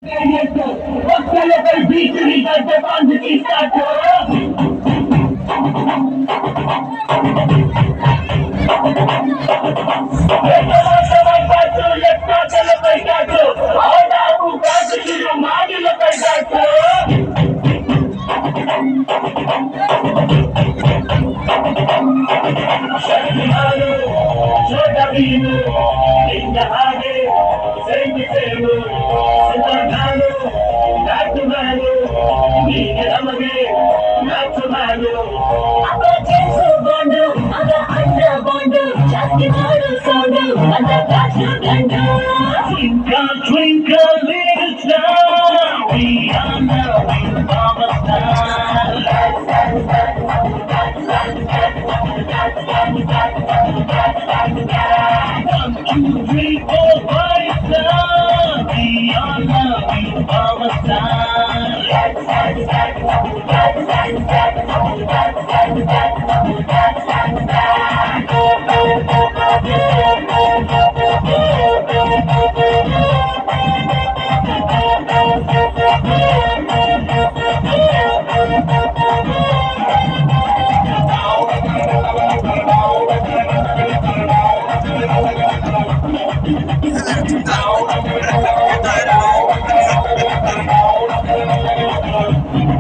Bastante per vicini dal bando di Stato! Twinkle, twinkle, little star, we are now of a star. 1, 2, 3, 4, 5, star, we are now of a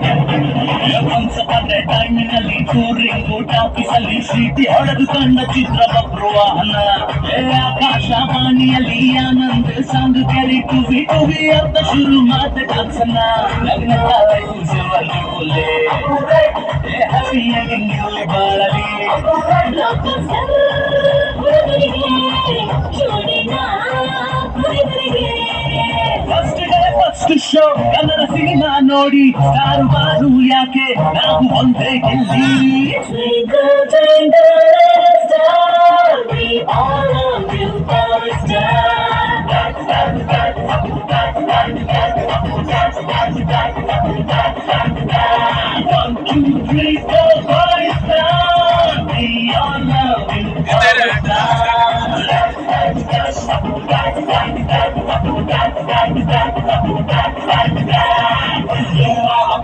Once upon a time in a touring boat ಆಫೀಸಲ್ಲಿ ಸೀಟಿ ಹೊಡೆದು ಕಂಡ ಚಿತ್ರದ ಪ್ರವಾಹನ ಆಕಾಶವಾಣಿಯಲ್ಲಿ ಆನಂದ song ಕೇಳಿ ಟುವಿ ಟುವಿ ಅಂತ ಶುರು ಮಾತ ಕಾಲ್ಸನ್ನ ಲಗ್ನ ತಾಯಿಗೂ ಸಿವಲ್ಲಿ ಕೊಲೆ ಹಸಿಯಾಗಿ ನಿಲ್ಲಿ ಬಾಳಲಿ first day first show Kannada cinema ನೋಡಿ ಸ್ಟಾರ್ ಬಾರು ಯಾಕೆ ನಾವು ಒಂದೇ ಗೆಲ್ಲಿ One, two, three, four, five, star. We all love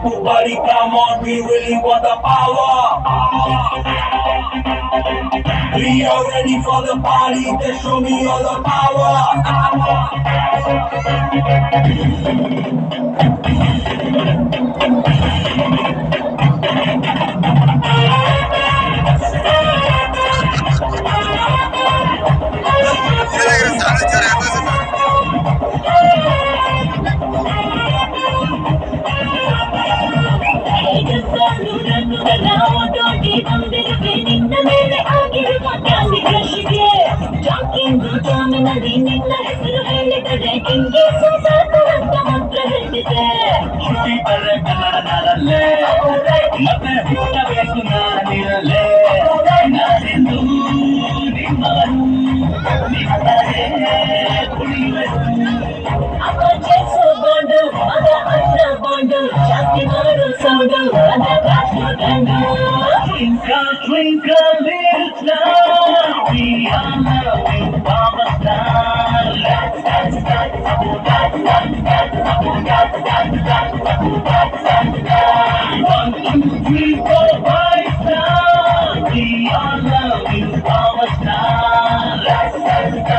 you, buddy, come on, we really want the power. We are ready for the party, then show me all the power. ಮತ್ತೆ ಹುಟ್ಟಬೇಕು ನಾನಿರಲೇ ನಾನೆಂದು ನಿಮ್ಮವರು ನಿಮ್ಮರೇ ಕುಣಿಯುವೆನು ಅಪ್ಪ chase ಗೊಂಡು ಅದ ಅಣ್ಣ ಗೊಂಡು ಜಾಸ್ತಿ ಮಾಡು sound ಅದ ಕಾಸು ಗಂಡು Twinkle, twinkle, little star, we are loving Papa Star. One, two, three, four, five, star, we are loving Papa Star.